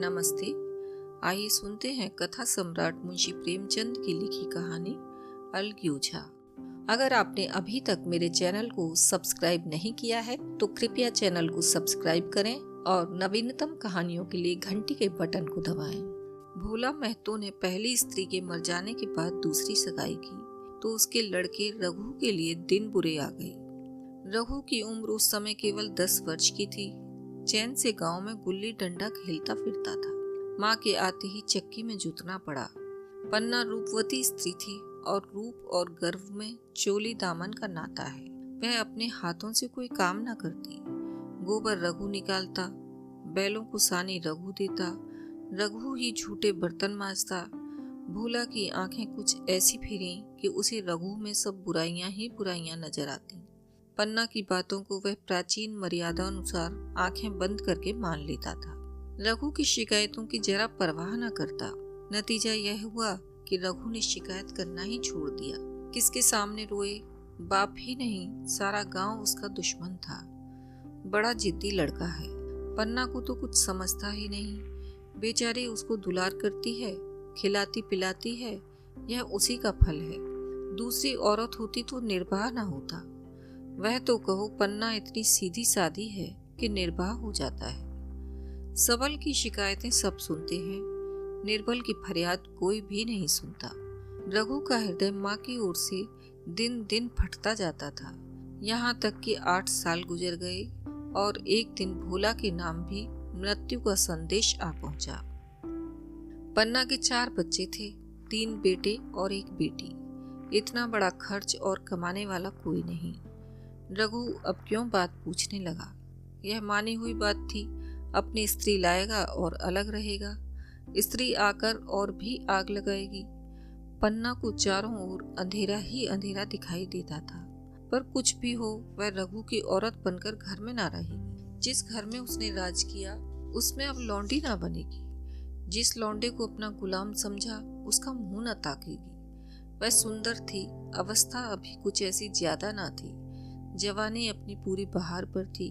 नमस्ते। आइए सुनते हैं कथा सम्राट मुंशी प्रेमचंद की लिखी कहानी अलगूजा। अगर आपने अभी तक मेरे चैनल को सब्सक्राइब नहीं किया है तो कृपया चैनल को सब्सक्राइब करें और नवीनतम कहानियों के लिए घंटी के बटन को दबाएं। भोला महतो ने पहली स्त्री के मर जाने के बाद दूसरी सगाई की तो उसके लड़के रघु के लिए दिन बुरे आ गए। रघु की उम्र उस समय केवल 10 वर्ष की थी। चैन से गांव में गुल्ली डंडा खेलता फिरता था। माँ के आते ही चक्की में जुतना पड़ा। पन्ना रूपवती स्त्री थी और रूप और गर्व में चोली दामन का नाता है। वह अपने हाथों से कोई काम न करती। गोबर रघु निकालता, बैलों को सानी रघु देता, रघु ही झूठे बर्तन मांजता। भोला की आंखें कुछ ऐसी फिरी कि उसे रघु में सब बुराइयां ही बुराइयां नजर आती। पन्ना की बातों को वह प्राचीन मर्यादा अनुसार आंखें बंद करके मान लेता था। रघु की शिकायतों की जरा परवाह न करता। नतीजा यह हुआ कि रघु ने शिकायत करना ही छोड़ दिया। किसके सामने रोए? बाप ही नहीं, सारा गांव उसका दुश्मन था। बड़ा जिद्दी लड़का है। पन्ना को तो कुछ समझता ही नहीं। बेचारी उसको दुलार करती है, खिलाती पिलाती है। यह उसी का फल है। दूसरी औरत होती तो निर्वाह न होता। वह तो कहो पन्ना इतनी सीधी सादी है कि निर्वाह हो जाता है। सबल की शिकायतें सब सुनते हैं, निर्बल की फरियाद कोई भी नहीं सुनता। रघु का हृदय माँ की ओर से दिन दिन फटता जाता था। यहाँ तक कि 8 साल गुजर गए और एक दिन भोला के नाम भी मृत्यु का संदेश आ पहुंचा। पन्ना के 4 बच्चे थे, 3 बेटे और 1 बेटी। इतना बड़ा खर्च और कमाने वाला कोई नहीं। रघु अब क्यों बात पूछने लगा? यह मानी हुई बात थी। अपनी स्त्री लाएगा और अलग रहेगा। स्त्री आकर और भी आग लगाएगी। पन्ना को चारों ओर अंधेरा ही अंधेरा दिखाई देता था। पर कुछ भी हो, वह रघु की औरत बनकर घर में ना रहेगी। जिस घर में उसने राज किया उसमें अब लौंडी ना बनेगी। जिस लौंडे को अपना गुलाम समझा उसका मुंह न ताकेगी। वह सुंदर थी, अवस्था अभी कुछ ऐसी ज्यादा ना थी। जवानी अपनी पूरी बहार पर थी।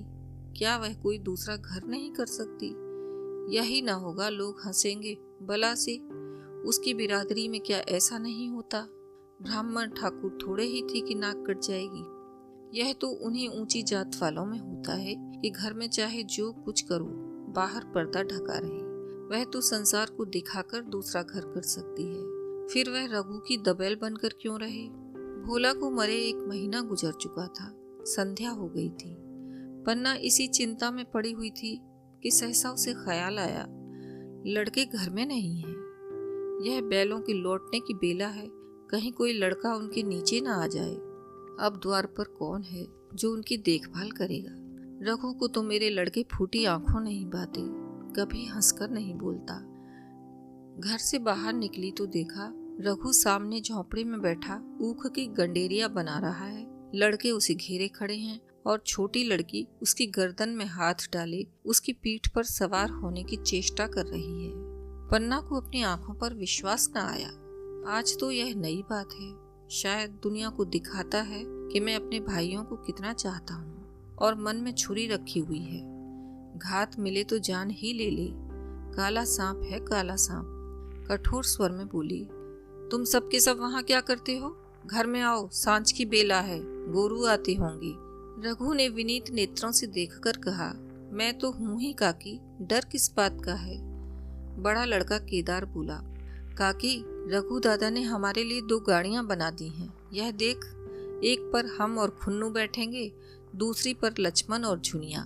क्या वह कोई दूसरा घर नहीं कर सकती? यही ना होगा, लोग हंसेंगे भला से। उसकी बिरादरी में क्या ऐसा नहीं होता? ब्राह्मण ठाकुर थोड़े ही थी कि नाक कट जाएगी। यह तो उन्हीं ऊंची जात वालों में होता है कि घर में चाहे जो कुछ करो, बाहर पर्दा ढका रहे। वह तो संसार को दिखाकर दूसरा घर कर सकती है। फिर वह रघु की दबेल बनकर क्यों रहे? भोला को मरे 1 महीना गुजर चुका था। संध्या हो गई थी। पन्ना इसी चिंता में पड़ी हुई थी कि सहसा उसे ख्याल आया, लड़के घर में नहीं है। यह बैलों के लौटने की बेला है, कहीं कोई लड़का उनके नीचे ना आ जाए। अब द्वार पर कौन है जो उनकी देखभाल करेगा? रघु को तो मेरे लड़के फूटी आंखों नहीं बाते, कभी हंसकर नहीं बोलता। घर से बाहर निकली तो देखा रघु सामने झोंपड़ी में बैठा ऊख की गंडेरिया बना रहा है। लड़के उसे घेरे खड़े हैं और छोटी लड़की उसकी गर्दन में हाथ डाले उसकी पीठ पर सवार होने की चेष्टा कर रही है। पन्ना को अपनी आंखों पर विश्वास न आया। आज तो यह नई बात है। शायद दुनिया को दिखाता है कि मैं अपने भाइयों को कितना चाहता हूँ और मन में छुरी रखी हुई है। घात मिले तो जान ही ले ले। काला सांप है काला सांप। कठोर स्वर में बोली, तुम सबके सब वहाँ क्या करते हो? घर में आओ, सांझ की बेला है, गोरू आती होंगी। रघु ने विनीत नेत्रों से देखकर कहा, मैं तो हूँ ही काकी, डर किस बात का है? बड़ा लड़का केदार बोला, काकी रघु दादा ने हमारे लिए 2 गाड़ियां बना दी हैं। यह देख, एक पर हम और खुन्नू बैठेंगे, दूसरी पर लक्ष्मण और झुनिया।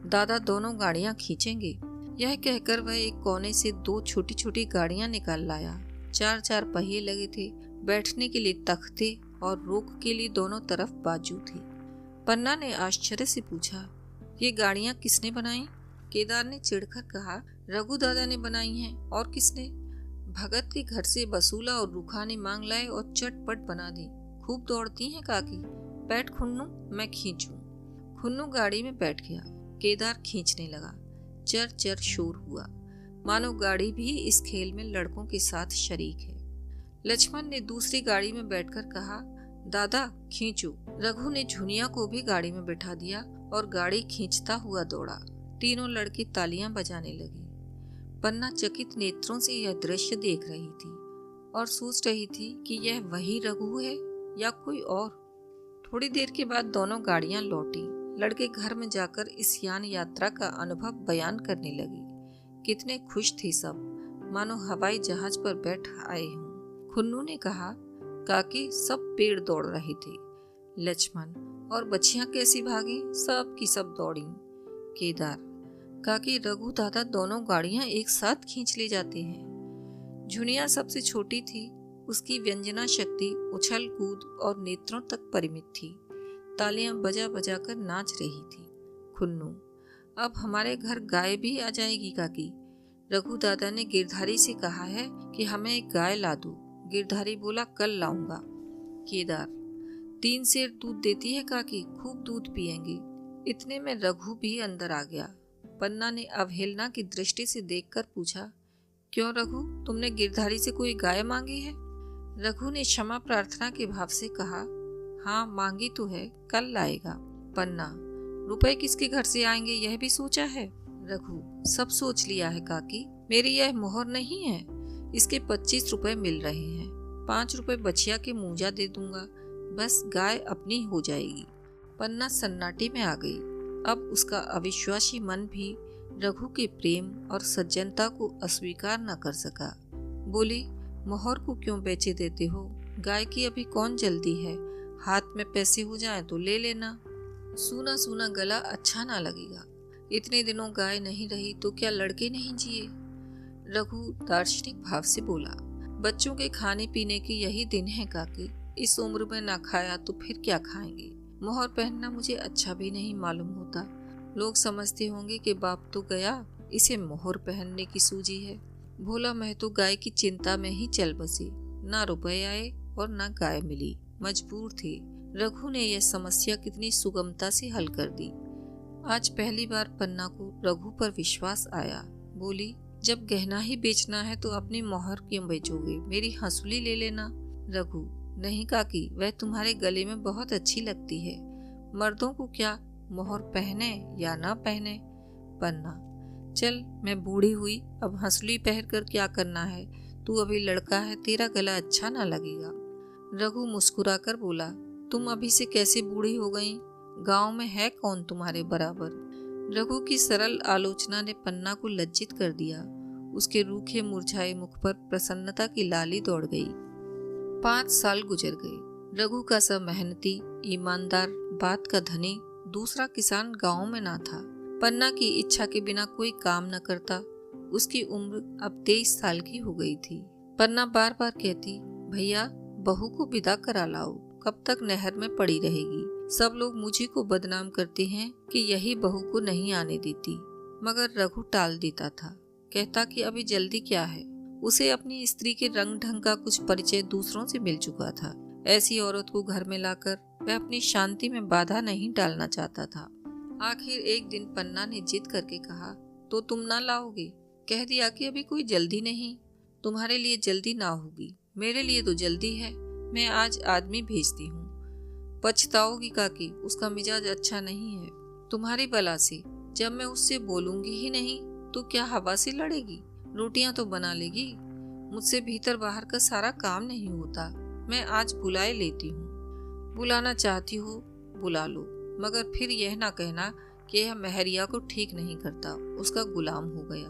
दादा दोनों गाड़ियां खींचेंगे। यह कहकर वह एक कोने से 2 छोटी छोटी गाड़ियां निकाल लाया। 4 पहिए लगे थे, बैठने के लिए तख्ते और रोक के लिए दोनों तरफ बाजू थे। पन्ना ने आश्चर्य से पूछा, ये गाड़ियां किसने बनाई? केदार ने चिढ़कर कहा, रघु दादा ने बनाई हैं। और किसने? भगत के घर से बसूला और रूखा ने मांग लाए और चटपट बना दी। खूब दौड़ती हैं काकी। बैठ खुन्नू, मैं खींचूं। खुन्नू गाड़ी में बैठ गया। केदार खींचने लगा। चर चर शोर हुआ, मानो गाड़ी भी इस खेल में लड़कों के साथ शरीक है। लक्ष्मण ने दूसरी गाड़ी में बैठकर कहा, दादा खींचो। रघु ने झुनिया को भी गाड़ी में बैठा दिया और गाड़ी खींचता हुआ दौड़ा। तीनों लड़के तालियां बजाने लगे। पन्ना चकित नेत्रों से यह दृश्य देख रही थी और सोच रही थी कि यह वही रघु है या कोई और। थोड़ी देर के बाद दोनों गाड़ियां लौटी। लड़के घर में जाकर इस यान यात्रा का अनुभव बयान करने लगे। कितने खुश थे सब, मानो हवाई जहाज पर बैठ आए हों। खुन्नू ने कहा, काकी सब पेड़ दौड़ रहे थे। लक्ष्मण, और बच्चियां कैसी भागी? सब की सब दौड़ी। केदार, काकी रघु दादा दोनों गाड़ियां एक साथ खींच ले जाते हैं। झुनिया सबसे छोटी थी, उसकी व्यंजना शक्ति उछल कूद और नेत्रों तक परिमित थी। तालियां बजा बजा कर नाच रही थी। खुन्नू, अब हमारे घर गाय भी आ जाएगी काकी। रघु दादा ने गिरधारी से कहा है कि हमें एक गाय ला दो। गिरधारी बोला, कल लाऊंगा। केदार, 3 सेर दूध देती है काकी, खूब दूध पिएंगे। इतने में रघु भी अंदर आ गया। पन्ना ने अवहेलना की दृष्टि से देखकर पूछा, क्यों रघु, तुमने गिरधारी से कोई गाय मांगी है? रघु ने क्षमा प्रार्थना के भाव से कहा, हाँ मांगी तो है, कल लाएगा। पन्ना, रुपए किसके घर से आएंगे यह भी सोचा है? रघु, सब सोच लिया है काकी, मेरी यह मोहर नहीं है। इसके 25 रुपए मिल रहे हैं। 5 रुपए बछिया के मूंजा दे दूंगा, बस गाय अपनी हो जाएगी। पन्ना सन्नाटे में आ गई। अब उसका अविश्वासी मन भी रघु के प्रेम और सज्जनता को अस्वीकार न कर सका। बोली, मोहर को क्यों बेचे देते हो? गाय की अभी कौन जल्दी है, हाथ में पैसे हो जाए तो ले लेना। सूना सूना गला अच्छा ना लगेगा। इतने दिनों गाय नहीं रही तो क्या लड़के नहीं जिए? रघु दार्शनिक भाव से बोला, बच्चों के खाने पीने के यही दिन है काकी, इस उम्र में ना खाया तो फिर क्या खाएंगे। मोहर पहनना मुझे अच्छा भी नहीं मालूम होता। लोग समझते होंगे कि बाप तो गया, इसे मोहर पहनने की सूझी है। भोला मैं तो गाय की चिंता में ही चल बसी। ना रुपए आए और ना गाय मिली, मजबूर थे। रघु ने यह समस्या कितनी सुगमता से हल कर दी। आज पहली बार पन्ना को रघु पर विश्वास आया। बोली, जब गहना ही बेचना है तो अपनी मोहर क्यों बेचोगे, मेरी हंसुली ले लेना। रघु, नहीं काकी, वह तुम्हारे गले में बहुत अच्छी लगती है। मर्दों को क्या मोहर पहने या ना पहने। पन्ना, चल मैं बूढ़ी हुई, अब हंसुली पहन कर क्या करना है, तू अभी लड़का है, तेरा गला अच्छा ना लगेगा। रघु मुस्कुराकर बोला, तुम अभी से कैसे बूढ़ी हो गई, गांव में है कौन तुम्हारे बराबर। रघु की सरल आलोचना ने पन्ना को लज्जित कर दिया। उसके रूखे मुरझाए मुख पर प्रसन्नता की लाली दौड़ गई। 5 साल गुजर गए। रघु का सा मेहनती, ईमानदार, बात का धनी दूसरा किसान गांव में ना था। पन्ना की इच्छा के बिना कोई काम न करता। उसकी उम्र अब 23 साल की हो गई थी। पन्ना बार बार कहती, भैया बहू को विदा करा लाओ, कब तक नहर में पड़ी रहेगी। सब लोग मुझे को बदनाम करते हैं कि यही बहू को नहीं आने देती। मगर रघु टाल देता था, कहता कि अभी जल्दी क्या है। उसे अपनी स्त्री के रंग ढंग का कुछ परिचय दूसरों से मिल चुका था। ऐसी औरत को घर में लाकर वह अपनी शांति में बाधा नहीं डालना चाहता था। आखिर एक दिन पन्ना ने जिद करके कहा, तो तुम ना लाओगे? कह दिया कि अभी कोई जल्दी नहीं, तुम्हारे लिए जल्दी ना होगी, मेरे लिए तो जल्दी है। मैं आज आदमी भेजती हूँ। पछताओगी काकी, उसका मिजाज अच्छा नहीं है। तुम्हारी बला से जब मैं उससे बोलूंगी ही नहीं तो क्या हवा से लड़ेगी? रोटियां तो बना लेगी, मुझसे भीतर बाहर का सारा काम नहीं होता। मैं आज बुलाए लेती हूँ। बुलाना चाहती हो बुला लो, मगर फिर यह ना कहना कि यह महरिया को ठीक नहीं करता, उसका गुलाम हो गया।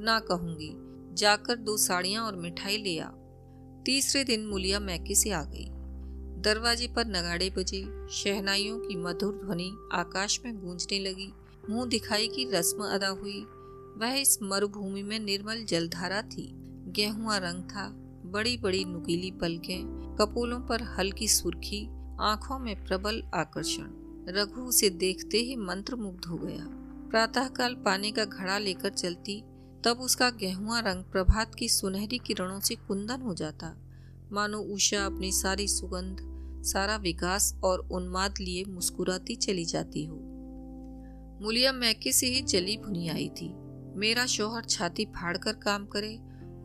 ना कहूंगी, जाकर 2 साड़ियां और मिठाई ले आ। तीसरे दिन मुलिया मैके से आ गई। दरवाजे पर नगाड़े बजे, शहनाइयों की मधुर ध्वनि आकाश में गूंजने लगी। मुंह दिखाई की रस्म अदा हुई। वह इस मरुभूमि में निर्मल जलधारा थी। गेहुआ रंग था, बड़ी बड़ी नुकीली पलकें, कपोलों पर हल्की सुर्खी, आंखों में प्रबल आकर्षण। रघु उसे देखते ही मंत्रमुग्ध हो गया। प्रातःकाल पानी का घड़ा लेकर चलती, तब उसका गेहुआ रंग प्रभात की सुनहरी किरणों से कुंदन हो जाता, मानो उषा अपनी सारी सुगंध, सारा विकास और उन्माद लिए मुस्कुराती चली जाती हो। मुलिया मैके से ही जली भुनी आई थी। मेरा शौहर छाती फाड़कर काम करे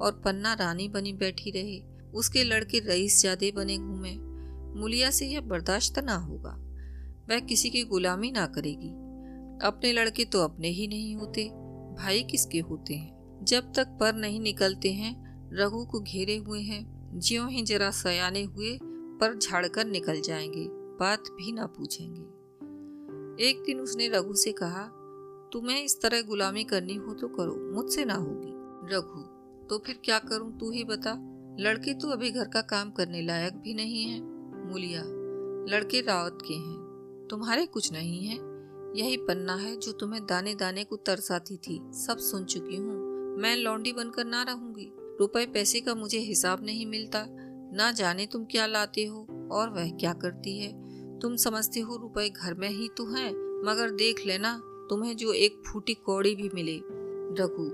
और पन्ना रानी बनी बैठी रहे, उसके लड़के रईस जादे बने घूमे। मुलिया से यह बर्दाश्त ना होगा। वह किसी की गुलामी ना करेगी। अपने लड़के तो अपने ही नहीं होते, भाई किसके होते हैं। जब तक पर नहीं निकलते हैं रघु को घेरे हुए हैं। ज्यों ही जरा सयाने हुए पर झाड़कर निकल जाएंगे, बात भी ना पूछेंगे। एक दिन उसने रघु से कहा, तुम्हें इस तरह गुलामी करनी हो तो करो, मुझसे ना होगी। रघु, तो फिर क्या करूं, तू ही बता। लड़के तो अभी घर का काम करने लायक भी नहीं है। मूलिया, लड़के रावत के हैं, तुम्हारे कुछ नहीं है। यही पन्ना है जो तुम्हें दाने दाने को तरसाती थी, सब सुन चुकी हूँ। मैं लौंडी बनकर ना रहूंगी। रुपए पैसे का मुझे हिसाब नहीं मिलता। ना जाने तुम क्या लाते हो और वह क्या करती है। तुम समझते हो रुपए घर में ही तो हैं, मगर देख लेना तुम्हें जो एक फूटी कौड़ी भी मिले। रघु,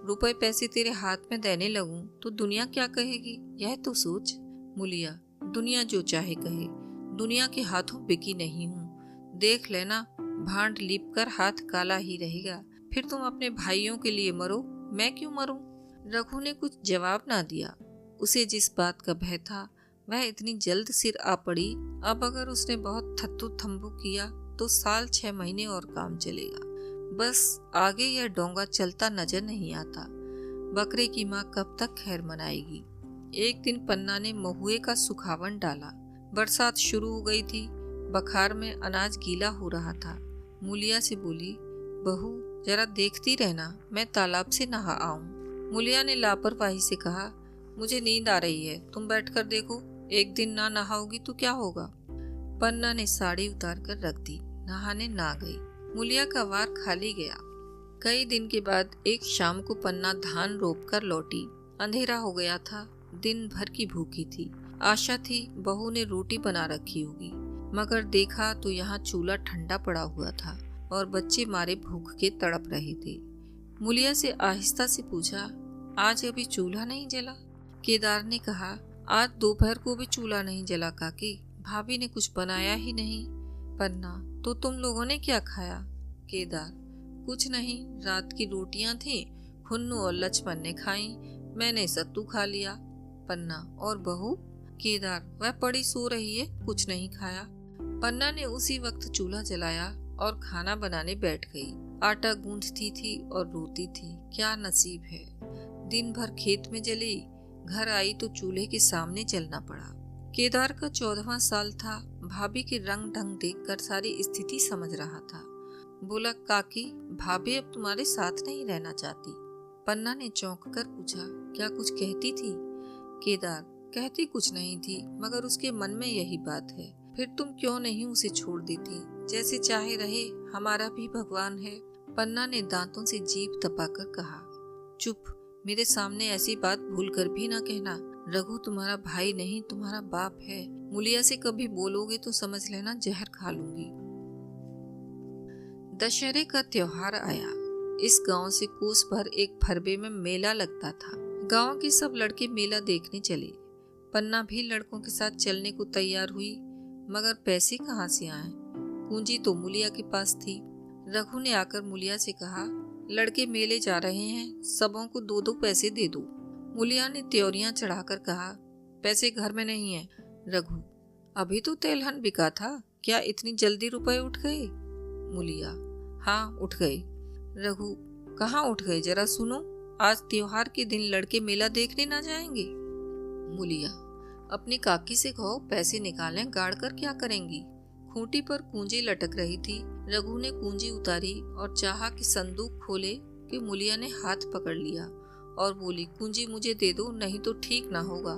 रुपए पैसे तेरे हाथ में देने लगूं तो दुनिया क्या कहेगी, यह तो सोच। मूलिया, दुनिया जो चाहे कहे, दुनिया के हाथों बिकी नहीं हूँ। देख लेना भांड लीप कर हाथ काला ही रहेगा। फिर तुम अपने भाइयों के लिए मरो, मैं क्यों मरूं? रघु ने कुछ जवाब ना दिया। उसे जिस बात का भय था वह इतनी जल्द सिर आ पड़ी। अब अगर उसने बहुत थत्थू थम्बू किया तो साल 6 महीने और काम चलेगा। बस आगे यह डोंगा चलता नजर नहीं आता। बकरे की माँ कब तक खैर मनाएगी। एक दिन पन्ना ने महुए का सुखावन डाला। बरसात शुरू हो गई थी। बखार में अनाज गीला हो रहा था। मूलिया से बोली, बहू जरा देखती रहना, मैं तालाब से नहा आऊं। मूलिया ने लापरवाही से कहा, मुझे नींद आ रही है, तुम बैठकर देखो। एक दिन ना नहाओगी तो क्या होगा। पन्ना ने साड़ी उतार कर रख दी, नहाने ना गई। मूलिया का वार खाली गया। कई दिन के बाद एक शाम को पन्ना धान रोप कर लौटी। अंधेरा हो गया था। दिन भर की भूखी थी। आशा थी बहू ने रोटी बना रखी होगी, मगर देखा तो यहाँ चूल्हा ठंडा पड़ा हुआ था और बच्चे मारे भूख के तड़प रहे थे। मूलिया से आहिस्ता से पूछा, आज अभी चूल्हा नहीं जला? केदार ने कहा, आज दोपहर को भी चूल्हा नहीं जला काकी, भाभी ने कुछ बनाया ही नहीं। पन्ना, तो तुम लोगों ने क्या खाया? केदार, कुछ नहीं, रात की रोटियां थी, खुन्नू और लक्ष्मण ने खाई, मैंने सत्तू खा लिया। पन्ना, और बहू? केदार, वह पड़ी सो रही है, कुछ नहीं खाया। पन्ना ने उसी वक्त चूल्हा जलाया और खाना बनाने बैठ गई। आटा गूंथती थी और रोती थी, क्या नसीब है। दिन भर खेत में जली, घर आई तो चूल्हे के सामने जलना पड़ा। केदार का 14वां साल था। भाभी के रंग ढंग देखकर सारी स्थिति समझ रहा था। बोला, काकी भाभी अब तुम्हारे साथ नहीं रहना चाहती। पन्ना ने चौंक कर पूछा, क्या कुछ कहती थी? केदार, कहती कुछ नहीं थी, मगर उसके मन में यही बात है। फिर तुम क्यों नहीं उसे छोड़ देती? जैसे चाहे रहे, हमारा भी भगवान है। पन्ना ने दांतों से जीभ दबाकर कहा, चुप, मेरे सामने ऐसी बात भूल कर भी ना कहना। रघु तुम्हारा भाई नहीं, तुम्हारा बाप है। मूलिया से कभी बोलोगे तो समझ लेना जहर खा लूंगी। दशहरे का त्योहार आया। इस गांव से कोस भर एक फरबे में मेला लगता था। गांव के सब लड़के मेला देखने चले। पन्ना भी लड़कों के साथ चलने को तैयार हुई, मगर पैसे कहाँ से आए? पूंजी तो मूलिया के पास थी। रघु ने आकर मूलिया से कहा, लड़के मेले जा रहे हैं, सबों को 2-2 पैसे दे दो। मूलिया ने त्योरियां चढ़ाकर कहा, पैसे घर में नहीं है। रघु, अभी तो तेलहन बिका था, क्या इतनी जल्दी रुपए उठ गए? मूलिया, हाँ उठ गए। रघु, कहाँ उठ गए, जरा सुनो। आज त्योहार के दिन लड़के मेला देखने ना जाएंगे? मूलिया, अपनी काकी से कहो पैसे निकालें, गाड़ कर क्या करेंगी। खूंटी पर कुंजी लटक रही थी। रघु ने कुंजी उतारी और चाहा कि संदूक खोले कि मूलिया ने हाथ पकड़ लिया और बोली, कुंजी मुझे दे दो, नहीं तो ठीक ना होगा।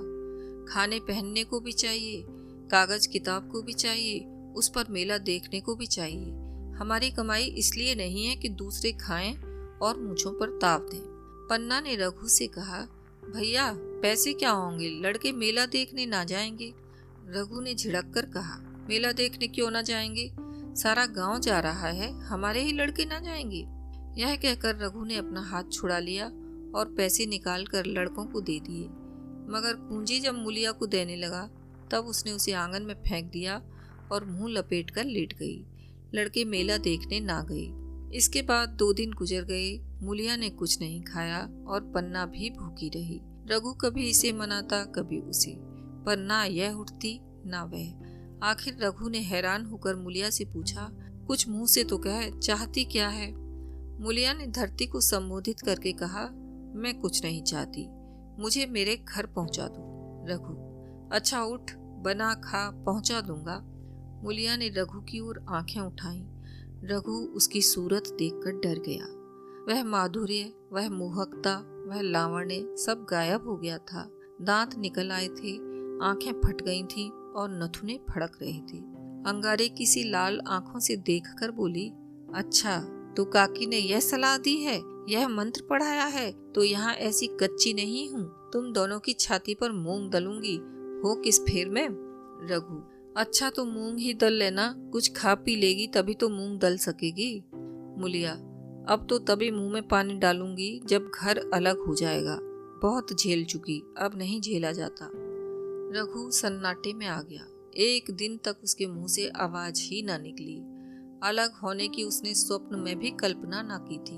खाने पहनने को भी चाहिए, कागज किताब को भी चाहिए, उस पर मेला देखने को भी चाहिए। हमारी कमाई इसलिए नहीं है कि दूसरे खाएं और मूंछों पर ताव दें। पन्ना ने रघु से कहा, भैया पैसे क्या होंगे, लड़के मेला देखने ना जाएंगे। रघु ने झिड़क कर कहा, मेला देखने क्यों ना जाएंगे, सारा गांव जा रहा है, हमारे ही लड़के ना जाएंगे। यह कहकर रघु ने अपना हाथ छुड़ा लिया और पैसे निकाल कर लड़कों को दे दिए। मगर कुंजी जब मूलिया को देने लगा तब उसने उसे आंगन में फेंक दिया और मुंह लपेट कर लेट गई। लड़के मेला देखने ना गए। इसके बाद 2 दिन गुजर गए। मूलिया ने कुछ नहीं खाया और पन्ना भी भूखी रही। रघु कभी इसे मनाता कभी उसे, पर ना यह उठती ना वह। आखिर रघु ने हैरान होकर मूलिया से पूछा, कुछ मुंह से तो कह, चाहती क्या है? मूलिया ने धरती को संबोधित करके कहा, मैं कुछ नहीं चाहती, मुझे मेरे घर पहुंचा दो। रघु, अच्छा उठ, बना खा, पहुंचा दूंगा। मूलिया ने रघु की ओर आंखें उठाईं। रघु उसकी सूरत देखकर डर गया। वह माधुर्य, वह मोहकता, वह लावण्य सब गायब हो गया था। दांत निकल आए थे, आंखें फट गई थीं और नथुने फड़क रहे थे। अंगारे किसी लाल आंखों से देखकर बोली, अच्छा तो काकी ने यह सलाह दी है, यह मंत्र पढ़ाया है, तो यहाँ ऐसी कच्ची नहीं हूँ। तुम दोनों की छाती पर मूंग दलूंगी, हो किस फेर में। रघु, अच्छा तो मूंग ही दल लेना, कुछ खा पी लेगी तभी तो मूंग दल सकेगी। मूलिया, अब तो तभी मुंह में पानी डालूंगी जब घर अलग हो जाएगा। बहुत झेल चुकी, अब नहीं झेला जाता। रघु सन्नाटे में आ गया। एक दिन तक उसके मुंह से आवाज ही ना निकली। अलग होने की उसने स्वप्न में भी कल्पना ना की थी।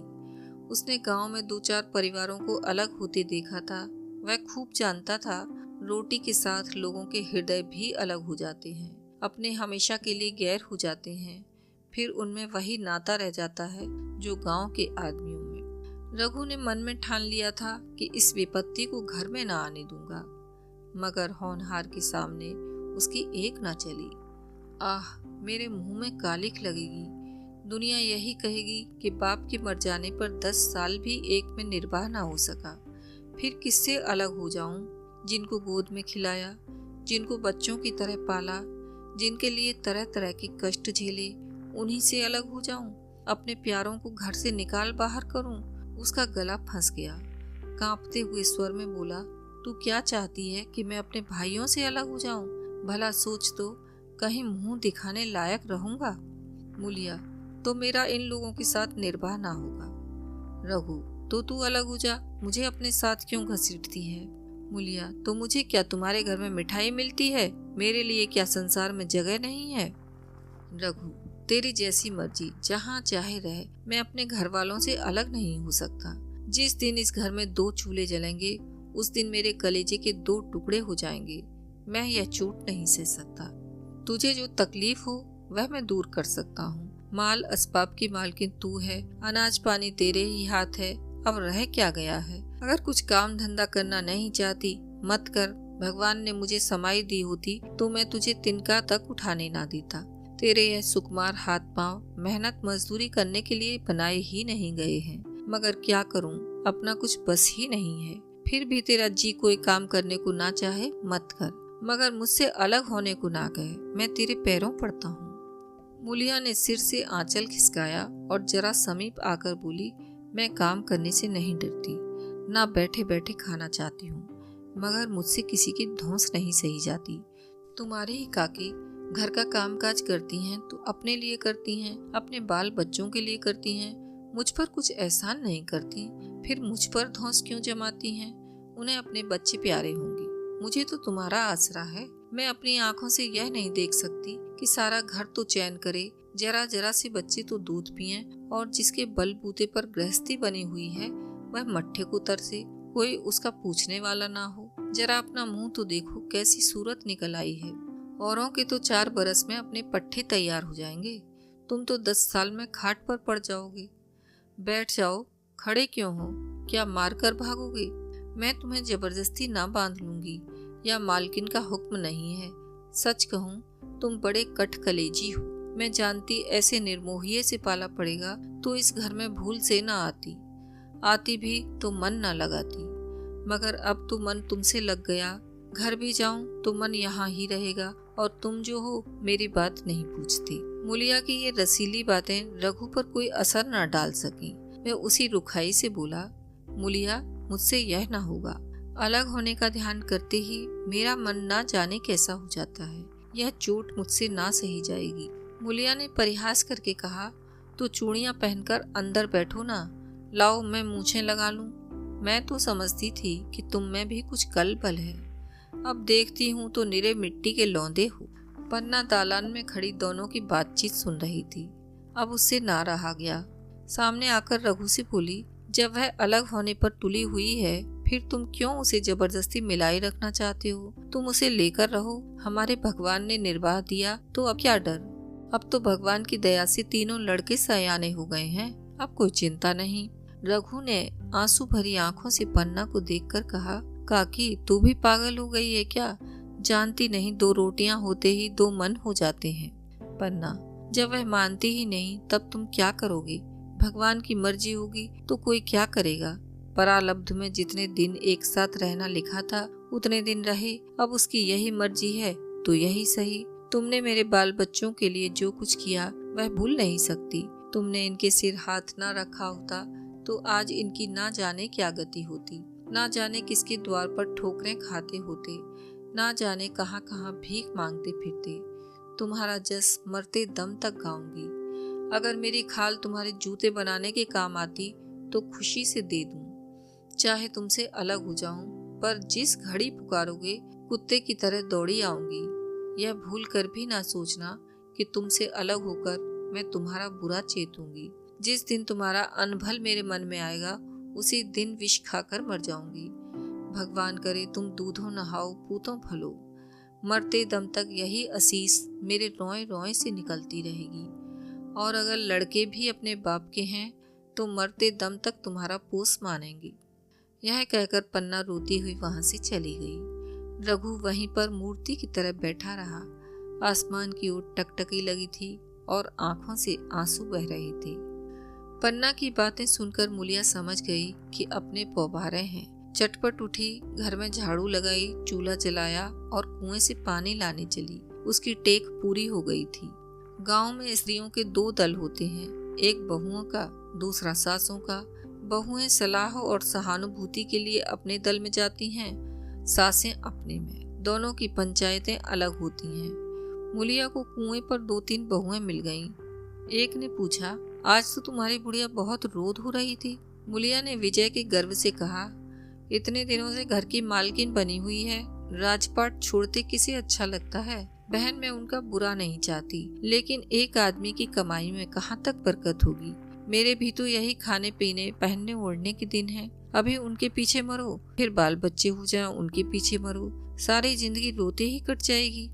उसने गांव में 2-4 परिवारों को अलग होते देखा था। वह खूब जानता था, रोटी के साथ लोगों के हृदय भी अलग हो जाते हैं, अपने हमेशा के लिए गैर हो जाते हैं। फिर उनमें वही नाता रह जाता है जो गांव के आदमियों में। रघु ने मन में ठान लिया था कि इस विपत्ति को घर में ना आने दूंगा, मगर होनहार के सामने उसकी एक ना चली। आह, मेरे मुंह में कालिख लगेगी। दुनिया यही कहेगी कि बाप के मर जाने पर 10 साल भी एक में निर्वाह ना हो सका। फिर किससे अलग हो जाऊं, जिनको गोद में खिलाया, जिनको बच्चों की तरह पाला, जिनके लिए तरह तरह के कष्ट झेले, उन्हीं से अलग हो जाऊं, अपने प्यारों को घर से निकाल बाहर करूं। उसका गला फंस गया। कांपते हुए स्वर में बोला, तू क्या चाहती है कि मैं अपने भाइयों से अलग हो जाऊं? भला सोच तो, कहीं मुंह दिखाने लायक रहूंगा। मूलिया, तो मेरा इन लोगों के साथ निर्वाह ना होगा। रघु, तो तू अलग हो जा, मुझे अपने साथ क्यों घसीटती है? मूलिया, तो मुझे क्या तुम्हारे घर में मिठाई मिलती है? मेरे लिए क्या संसार में जगह नहीं है? रघु, तेरी जैसी मर्जी, जहाँ चाहे रह, मैं अपने घर वालों से अलग नहीं हो सकता। जिस दिन इस घर में 2 चूल्हे जलेंगे, उस दिन मेरे कलेजे के 2 टुकड़े हो जाएंगे। मैं यह चोट नहीं सह सकता। तुझे जो तकलीफ हो वह मैं दूर कर सकता हूँ। माल असबाब की मालकिन तू है, अनाज पानी तेरे ही हाथ है। अब रह क्या गया है? अगर कुछ काम धंधा करना नहीं चाहती, मत कर। भगवान ने मुझे समाई दी होती तो मैं तुझे तिनका तक उठाने ना देता। तेरे यह सुकुमार हाथ पांव मेहनत मजदूरी करने के लिए बनाए ही नहीं गए हैं, मगर क्या करूं, अपना कुछ बस ही नहीं है। फिर भी तेरा जी कोई काम करने को ना चाहे, मत कर, मगर मुझसे अलग होने को ना कहे, मैं तेरे पैरों पड़ता हूँ। मूलिया ने सिर से आंचल खिसकाया और जरा समीप आकर बोली, मैं काम करने से नहीं डरती, ना बैठे बैठे खाना चाहती हूँ, मगर मुझसे किसी की धौंस नहीं सही जाती। तुम्हारी ही काकी घर का कामकाज करती हैं तो अपने लिए करती हैं, अपने बाल बच्चों के लिए करती हैं, मुझ पर कुछ एहसान नहीं करती। फिर मुझ पर धौंस क्यों जमाती हैं? उन्हें अपने बच्चे प्यारे होंगे, मुझे तो तुम्हारा आसरा है। मैं अपनी आंखों से यह नहीं देख सकती कि सारा घर तो चैन करे, जरा जरा से बच्चे तो दूध पिएं, और जिसके बलबूते पर गृहस्थी बनी हुई है वह मट्ठे को तरसे, कोई उसका पूछने वाला ना हो। जरा अपना मुंह तो देखो, कैसी सूरत निकल आई है। औरों के तो 4 बरस में अपने पट्टे तैयार हो जाएंगे, तुम तो 10 साल में खाट पर पड़ जाओगे। बैठ जाओ, खड़े क्यों हो? क्या मार कर भागोगे? मैं तुम्हें जबरदस्ती ना बांध लूंगी, या मालकिन का हुक्म नहीं है। सच कहूँ तुम बड़े कटकलेजी हो। मैं जानती ऐसे निर्मोहिये से पाला पड़ेगा तो इस घर में भूल से ना आती भी तो मन ना लगाती, मगर अब तो मन तुमसे लग गया। घर भी जाऊं तो मन यहाँ ही रहेगा, और तुम जो हो मेरी बात नहीं पूछती। मूलिया की ये रसीली बातें रघु पर कोई असर न डाल सकी। वह उसी रुखाई से बोला, मूलिया, मुझसे यह ना होगा। अलग होने का ध्यान करते ही मेरा मन ना जाने कैसा हो जाता है। यह चोट मुझसे ना सही जाएगी। मूलिया ने परिहास करके कहा, तो चूड़ियां पहनकर अंदर बैठो ना, लाओ मैं मूछें लगा लूं। मैं तो समझती थी कि तुम में भी कुछ कल बल है, अब देखती हूँ तो निरे मिट्टी के लौंदे हो। पन्ना दालान में खड़ी दोनों की बातचीत सुन रही थी। अब उससे ना रहा गया। सामने आकर रघु से बोली, जब वह अलग होने पर तुली हुई है, फिर तुम क्यों उसे जबरदस्ती मिलाए रखना चाहते हो? तुम उसे लेकर रहो, हमारे भगवान ने निर्वाह दिया तो अब क्या डर। अब तो भगवान की दया से तीनों लड़के सयाने हो गए हैं, अब कोई चिंता नहीं। रघु ने आंसू भरी आंखों से पन्ना को देखकर कहा, काकी तू भी पागल हो गई है क्या? जानती नहीं 2 रोटियां होते ही 2 मन हो जाते हैं। पन्ना, जब वह मानती ही नहीं तब तुम क्या करोगे? भगवान की मर्जी होगी तो कोई क्या करेगा। परालब्ध में जितने दिन एक साथ रहना लिखा था उतने दिन रहे, अब उसकी यही मर्जी है तो यही सही। तुमने मेरे बाल बच्चों के लिए जो कुछ किया वह भूल नहीं सकती। तुमने इनके सिर हाथ ना रखा होता तो आज इनकी ना जाने क्या गति होती, ना जाने किसके द्वार पर ठोकरें खाते होते, ना जाने कहाँ कहाँ भीख मांगते फिरते। तुम्हारा जस मरते दम तक गाऊंगी। अगर मेरी खाल तुम्हारे जूते बनाने के काम आती तो खुशी से दे दूं। चाहे तुमसे अलग हो जाऊं, पर जिस घड़ी पुकारोगे कुत्ते की तरह दौड़ी आऊंगी। यह भूल कर भी ना सोचना कि तुमसे अलग होकर मैं तुम्हारा बुरा चेतूंगी। जिस दिन तुम्हारा अनभल मेरे मन में आएगा उसी दिन विष खाकर मर जाऊंगी। भगवान करे तुम दूधों नहाओ पूतों फलो। मरते दम तक यही असीस मेरे रोए रोए से निकलती रहेगी। और अगर लड़के भी अपने बाप के हैं तो मरते दम तक तुम्हारा पोस मानेंगे। यह कहकर पन्ना रोती हुई वहां से चली गई। रघु वहीं पर मूर्ति की तरह बैठा रहा। आसमान की ओर टकटकी लगी थी और आंखों से आंसू बह रहे थे। पन्ना की बातें सुनकर मुलिया समझ गई कि अपने पौबारे हैं। चटपट उठी, घर में झाड़ू लगाई, चूल्हा जलाया और कुएं से पानी लाने चली। उसकी टेक पूरी हो गई थी। गांव में स्त्रियों के 2 दल होते हैं, एक बहुओं का, दूसरा सासों का। बहुएं सलाह और सहानुभूति के लिए अपने दल में जाती हैं, सासें अपने में। दोनों की पंचायतें अलग होती हैं। मुलिया को कुएं पर 2-3 बहुएं मिल गईं। एक ने पूछा, आज तो तुम्हारी बुढ़िया बहुत रोध हो रही थी। मुलिया ने विजय के गर्व से कहा, इतने दिनों से घर की मालकिन बनी हुई है, राजपाट छोड़ते किसे अच्छा लगता है। बहन मैं उनका बुरा नहीं चाहती, लेकिन एक आदमी की कमाई में कहाँ तक बरकत होगी। मेरे भी तो यही खाने पीने पहनने ओढ़ने के दिन हैं। अभी उनके पीछे मरो, फिर बाल बच्चे हो जाएं उनके पीछे मरो, सारी जिंदगी रोते ही कट जाएगी।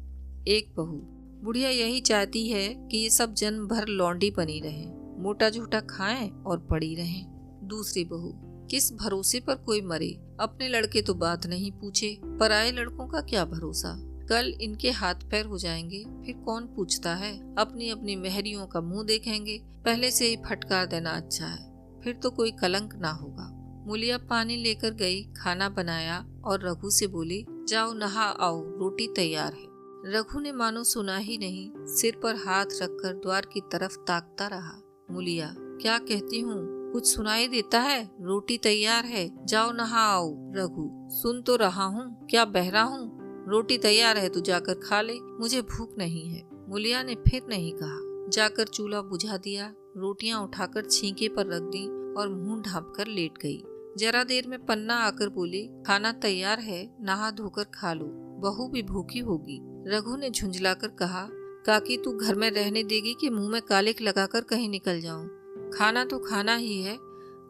एक बहू, बुढ़िया यही चाहती है कि ये सब जन्म भर लौंडी बनी रहे, मोटा झूठा खाएं और पड़ी रहें। दूसरी बहू, किस भरोसे पर कोई मरे। अपने लड़के तो बात नहीं पूछे, पराये लड़कों का क्या भरोसा। कल इनके हाथ पैर हो जाएंगे, फिर कौन पूछता है। अपनी अपनी महरियों का मुंह देखेंगे। पहले से ही फटकार देना अच्छा है, फिर तो कोई कलंक ना होगा। मुलिया पानी लेकर गई, खाना बनाया और रघु से बोली, जाओ नहा आओ, रोटी तैयार है। रघु ने मानो सुना ही नहीं, सिर पर हाथ रखकर द्वार की तरफ ताकता रहा। मुलिया, क्या कहती हूँ, कुछ सुनाई देता है? रोटी तैयार है, जाओ नहा आओ। रघु, सुन तो रहा हूँ, क्या बहरा हूँ? रोटी तैयार है तो जाकर खा ले, मुझे भूख नहीं है। मुलिया ने फिर नहीं कहा। जाकर चूल्हा बुझा दिया, रोटियां उठाकर छींके पर रख दी और मुंह ढांपकर लेट गई। जरा देर में पन्ना आकर बोली, खाना तैयार है, नहा धोकर खा लो, बहू भी भूखी होगी। रघु ने झुंझलाकर कहा, काकी तू घर में रहने देगी कि मुंह में कालिक लगाकर कहीं निकल जाऊं? खाना तो खाना ही है,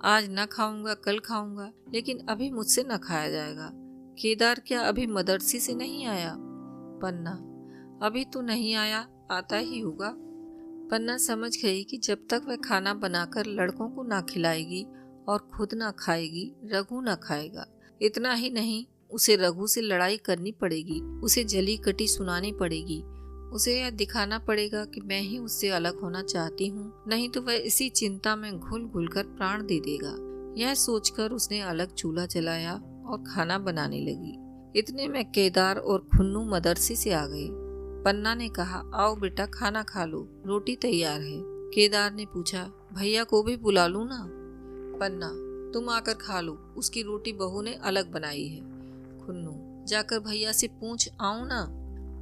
आज न खाऊंगा कल खाऊंगा, लेकिन अभी मुझसे न खाया जाएगा। केदार क्या अभी मदरसे से नहीं आया? पन्ना, अभी तो नहीं आया, आता ही होगा। पन्ना समझ गई कि जब तक वह खाना बनाकर लड़कों को ना खिलाएगी और खुद ना खाएगी, रघु ना खाएगा। इतना ही नहीं, उसे रघु से लड़ाई करनी पड़ेगी, उसे जली कटी सुनानी पड़ेगी। उसे यह दिखाना पड़ेगा कि मैं ही उससे अलग होना चाहती हूँ, नहीं तो वह इसी चिंता में घुल घुल कर प्राण दे देगा। यह सोचकर उसने अलग चूल्हा जलाया और खाना बनाने लगी। इतने में केदार और खुन्नू मदरसे से आ गए। पन्ना ने कहा, आओ बेटा खाना खा लो, रोटी तैयार है। केदार ने पूछा, भैया को भी बुला लूं ना? पन्ना, तुम आकर खा लो, उसकी रोटी बहू ने अलग बनाई है। खुन्नू, जाकर भैया से पूछ आऊं ना?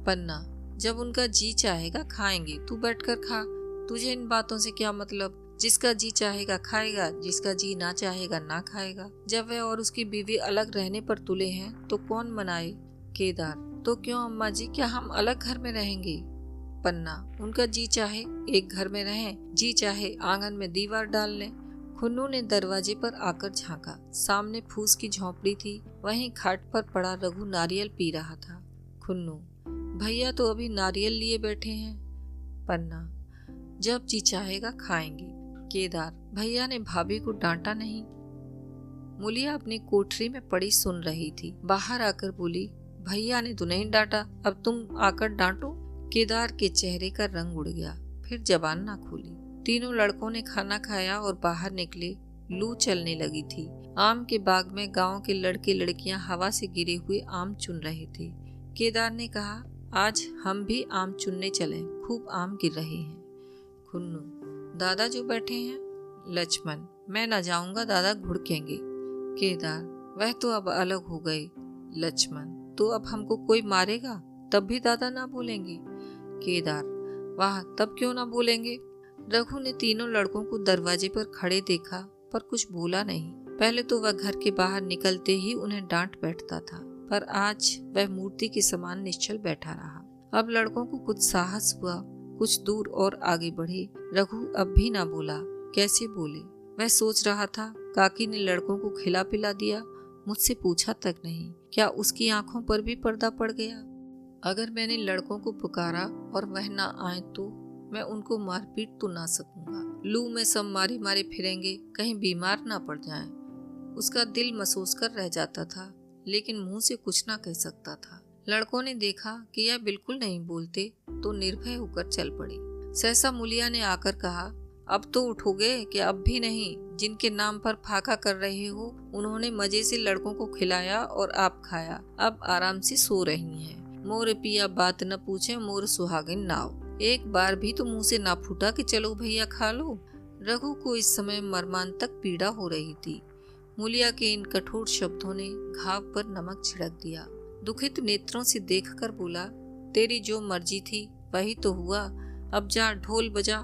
पन्ना, जब उनका जी चाहेगा खाएंगे, तू बैठकर खा, तुझे इन बातों से क्या मतलब। जिसका जी चाहेगा खाएगा, जिसका जी ना चाहेगा ना खाएगा। जब वह और उसकी बीवी अलग रहने पर तुले हैं तो कौन मनाए? केदार, तो क्यों अम्मा जी, क्या हम अलग घर में रहेंगे? पन्ना, उनका जी चाहे एक घर में रहें, जी चाहे आंगन में दीवार डाल लें। खुन्नू ने दरवाजे पर आकर झांका। सामने फूस की झोंपड़ी थी, वहीं खाट पर पड़ा रघु नारियल पी रहा था। खुन्नू, भैया तो अभी नारियल लिए बैठे हैं। पन्ना, जब जी चाहेगा खाएंगे। केदार, भैया ने भाभी को डांटा नहीं? मूलिया अपनी कोठरी में पड़ी सुन रही थी। बाहर आकर बोली, भैया ने तो नहीं डांटा, अब तुम आकर डांटो। केदार के चेहरे का रंग उड़ गया, फिर जबान ना खोली। तीनों लड़कों ने खाना खाया और बाहर निकले। लू चलने लगी थी। आम के बाग में गांव के लड़के लड़कियां हवा से गिरे हुए आम चुन रहे थे। केदार ने कहा, आज हम भी आम चुनने चलें, खूब आम गिर रहे हैं। खुन्नू, दादा जो बैठे हैं। लक्ष्मण, मैं न जाऊंगा, दादा घुड़केंगे। केदार, वह तो अब अलग हो गए। लक्ष्मण, तो अब हमको कोई मारेगा तब भी दादा ना बोलेंगे। केदार, वाह, तब क्यों ना बोलेंगे। रघु ने तीनों लड़कों को दरवाजे पर खड़े देखा पर कुछ बोला नहीं। पहले तो वह घर के बाहर निकलते ही उन्हें डांट बैठता था, पर आज वह मूर्ति के समान निश्चल बैठा रहा। अब लड़कों को कुछ साहस हुआ, कुछ दूर और आगे बढ़े। रघु अब भी ना बोला, कैसे बोले। वह सोच रहा था, काकी ने लड़कों को खिला पिला दिया, मुझसे पूछा तक नहीं। क्या उसकी आंखों पर भी पर्दा पड़ गया? अगर मैंने लड़कों को पुकारा और वह ना आए तो मैं उनको मारपीट तो ना सकूंगा। लू में सब मारे मारे फिरेंगे, कहीं बीमार ना पड़ जाएं। उसका दिल महसूस कर रह जाता था, लेकिन मुंह से कुछ ना कह सकता था। लड़कों ने देखा कि यह बिल्कुल नहीं बोलते तो निर्भय होकर चल पड़े। सहसा मूलिया ने आकर कहा, अब तो उठोगे कि अब भी नहीं? जिनके नाम पर फाका कर रहे हो, उन्होंने मजे से लड़कों को खिलाया और आप खाया, अब आराम से सो रही हैं। मोर पिया बात न पूछे, मोर सुहागिन नाव। एक बार भी तो मुंह से ना फूटा कि चलो भैया खा लो। रघु को इस समय मर्मांतक पीड़ा हो रही थी। मूलिया के इन कठोर शब्दों ने घाव पर नमक छिड़क दिया। दुखित नेत्रों से देखकर बोला, तेरी जो मर्जी थी वही तो हुआ, अब जा ढोल बजा।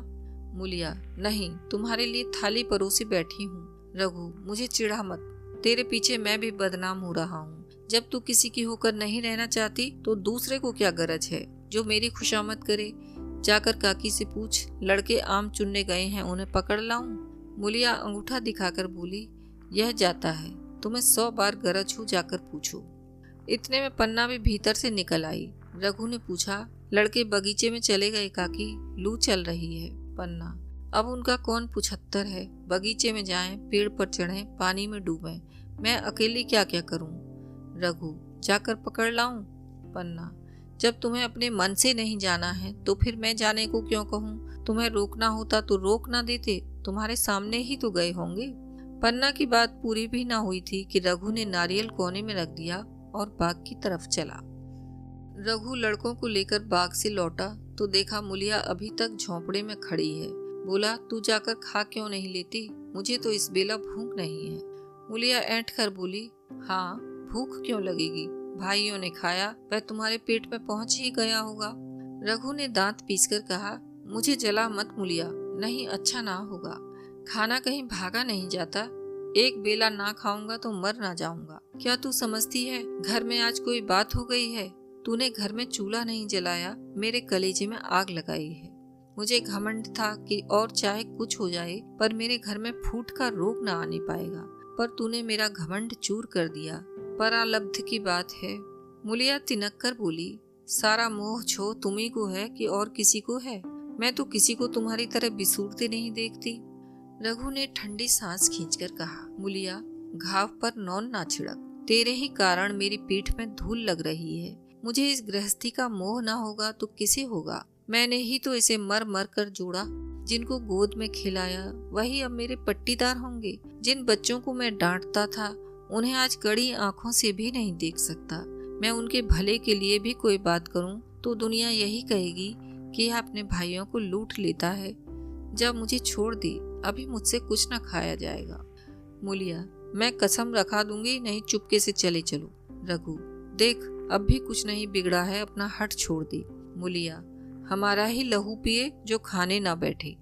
मूलिया, नहीं, तुम्हारे लिए थाली परोसी बैठी हूँ। रघु, मुझे चिढ़ा मत, तेरे पीछे मैं भी बदनाम हो रहा हूँ। जब तू किसी की होकर नहीं रहना चाहती तो दूसरे को क्या गरज है जो मेरी खुशामद करे। जाकर काकी से पूछ, लड़के आम चुनने गए हैं, उन्हें पकड़ लाऊं? मूलिया अंगूठा दिखाकर बोली, यह जाता है, तुम्हें 100 बार गरज हो, जाकर पूछो। इतने में पन्ना भी भीतर से निकल आई। रघु ने पूछा, लड़के बगीचे में चले गए काकी, लू चल रही है। पन्ना, अब उनका कौन 75 है, बगीचे में जाएं, पेड़ पर चढ़ें, पानी में डूबें, मैं अकेली क्या क्या करूं। रघु, जाकर पकड़ लाऊं? पन्ना, जब तुम्हें अपने मन से नहीं जाना है तो फिर मैं जाने को क्यों कहूँ? तुम्हें रोकना होता तो रोक ना देते, तुम्हारे सामने ही तो गए होंगे। पन्ना की बात पूरी भी ना हुई थी कि रघु ने नारियल कोने में रख दिया और बाग की तरफ चला। रघु लड़कों को लेकर बाग से लौटा तो देखा मूलिया अभी तक झोंपड़े में खड़ी है। बोला, तू जाकर खा क्यों नहीं लेती, मुझे तो इस बेला भूख नहीं है। मूलिया ऐंठ कर बोली, हाँ, भूख क्यों लगेगी, भाइयों ने खाया, वह तुम्हारे पेट में पहुंच ही गया होगा। रघु ने दांत पीसकर कहा, मुझे जला मत मूलिया, नहीं अच्छा ना होगा। खाना कहीं भागा नहीं जाता, एक बेला ना खाऊंगा तो मर ना जाऊंगा। क्या तू समझती है घर में आज कोई बात हो गई है? तूने घर में चूल्हा नहीं जलाया, मेरे कलेजे में आग लगाई है। मुझे घमंड था कि और चाहे कुछ हो जाए पर मेरे घर में फूट का रोग ना आने पाएगा, पर तूने मेरा घमंड चूर कर दिया। परालब्ध की बात है। मूलिया तिनक कर बोली, सारा मोह छो तुम्ही को है कि और किसी को है? मैं तो किसी को तुम्हारी तरह बिसूरते नहीं देखती। रघु ने ठंडी सांस खींचकर कहा, मूलिया, घाव पर नौन ना छिड़क, तेरे ही कारण मेरी पीठ में धूल लग रही है। मुझे इस गृहस्थी का मोह ना होगा तो किसे होगा? मैंने ही तो इसे मर मर कर जोड़ा। जिनको गोद में खिलाया वही अब मेरे पट्टीदार होंगे। जिन बच्चों को मैं डांटता था उन्हें आज कड़ी आंखों से भी नहीं देख सकता। मैं उनके भले के लिए भी कोई बात करूं तो दुनिया यही कहेगी कि यह अपने भाइयों को लूट लेता है। जब मुझे छोड़ दे, अभी मुझसे कुछ न खाया जाएगा। मूलिया, मैं कसम रखा दूंगी, नहीं चुपके से चले चलो। रघु, देख अब भी कुछ नहीं बिगड़ा है, अपना हट छोड़ दे। मूलिया, हमारा ही लहू पिए जो खाने ना बैठे।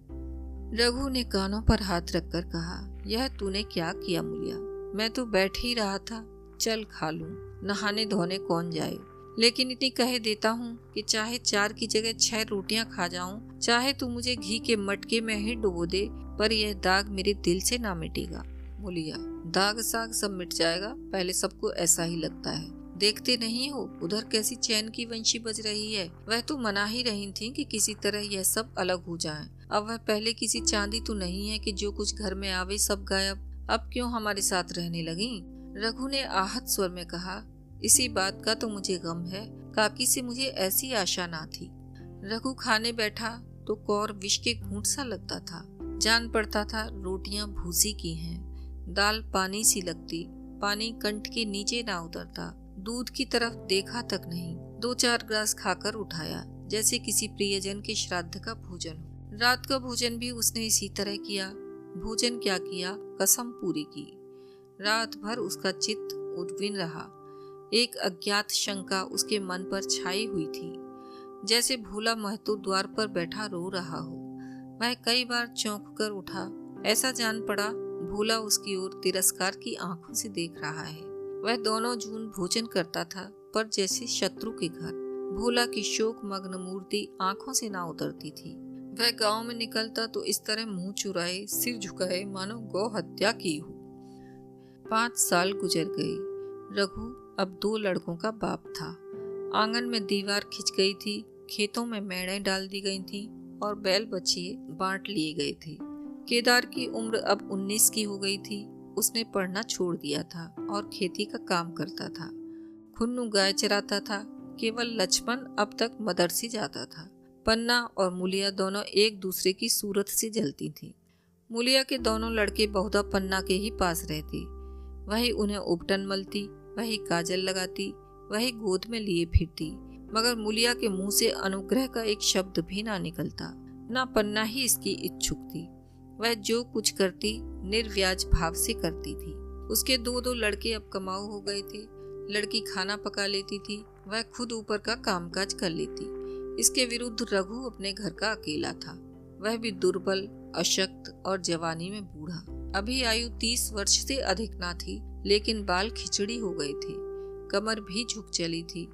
रघु ने कानों पर हाथ रखकर कहा, यह तूने क्या किया मूलिया? मैं तो बैठ ही रहा था, चल खा लूं, नहाने धोने कौन जाए। लेकिन इतनी कह देता हूँ कि चाहे 4 की जगह 6 रोटियां खा जाऊं, चाहे तू मुझे घी के मटके में ही डुबो दे, पर यह दाग मेरे दिल से ना मिटेगा। मूलिया, दाग साग सब मिट जाएगा, पहले सबको ऐसा ही लगता है, देखते नहीं हो उधर कैसी चैन की वंशी बज रही है। वह तो मना ही रही थी कि किसी तरह यह सब अलग हो जाए। अब वह पहले किसी चांदी तो नहीं है कि जो कुछ घर में आवे सब गायब। अब क्यों हमारे साथ रहने लगी? रघु ने आहत स्वर में कहा। इसी बात का तो मुझे गम है, काकी से मुझे ऐसी आशा ना थी। रघु खाने बैठा तो कौर विष के घूंट सा लगता था। जान पड़ता था रोटियां भूसी की हैं, दाल पानी सी लगती, पानी कंठ के नीचे ना उतरता। दूध की तरफ देखा तक नहीं। 2-4 ग्लास खाकर उठाया जैसे किसी प्रियजन के श्राद्ध का भोजन हो। रात का भोजन भी उसने इसी तरह किया। भोजन क्या किया, कसम पूरी की। रात भर उसका चित्त उद्विन रहा। एक अज्ञात शंका उसके मन पर छाई हुई थी, जैसे भोला महतो द्वार पर बैठा रो रहा हो। वह कई बार चौंक कर उठा। ऐसा जान पड़ा भोला उसकी ओर तिरस्कार की आंखों से देख रहा है। वह दोनों जून भोजन करता था, पर जैसे शत्रु के घर। भोला की शोक मग्न मूर्ति आंखों से ना उतरती थी। वह गांव में निकलता तो इस तरह मुंह चुराए, सिर झुकाए, मानो गौ हत्या की हो। 5 साल गुजर गए। रघु अब 2 लड़कों का बाप था। आंगन में दीवार खिंच गई थी, खेतों में मेड़ें डाल दी गई थी और बैल बच्चे बांट लिए गए थे। केदार की उम्र अब 19 की हो गई थी। उसने पढ़ना छोड़ दिया था और खेती का काम करता था। खुन्नू गाय चराता था। केवल लक्ष्मण अब तक मदरसे जाता था। पन्ना और मूलिया दोनों एक दूसरे की सूरत से जलती थी। मूलिया के दोनों लड़के बहुधा पन्ना के ही पास रहते। वही उन्हें उपटन मलती, वही काजल लगाती, वही गोद में लिए फिरती, मगर मूलिया के मुंह से अनुग्रह का एक शब्द भी ना निकलता। ना पन्ना ही इसकी इच्छुक थी। वह जो कुछ करती निर्व्याज भाव से करती थी। उसके 2 लड़के अब कमाऊ हो गए थे। लड़की खाना पका लेती थी, वह खुद ऊपर का कामकाज कर लेती। इसके विरुद्ध रघु अपने घर का अकेला था। वह भी दुर्बल, अशक्त और जवानी में बूढ़ा। अभी आयु 30 वर्ष से अधिक ना थी, लेकिन बाल खिचड़ी हो गए थे। कमर भी झुक चली थी।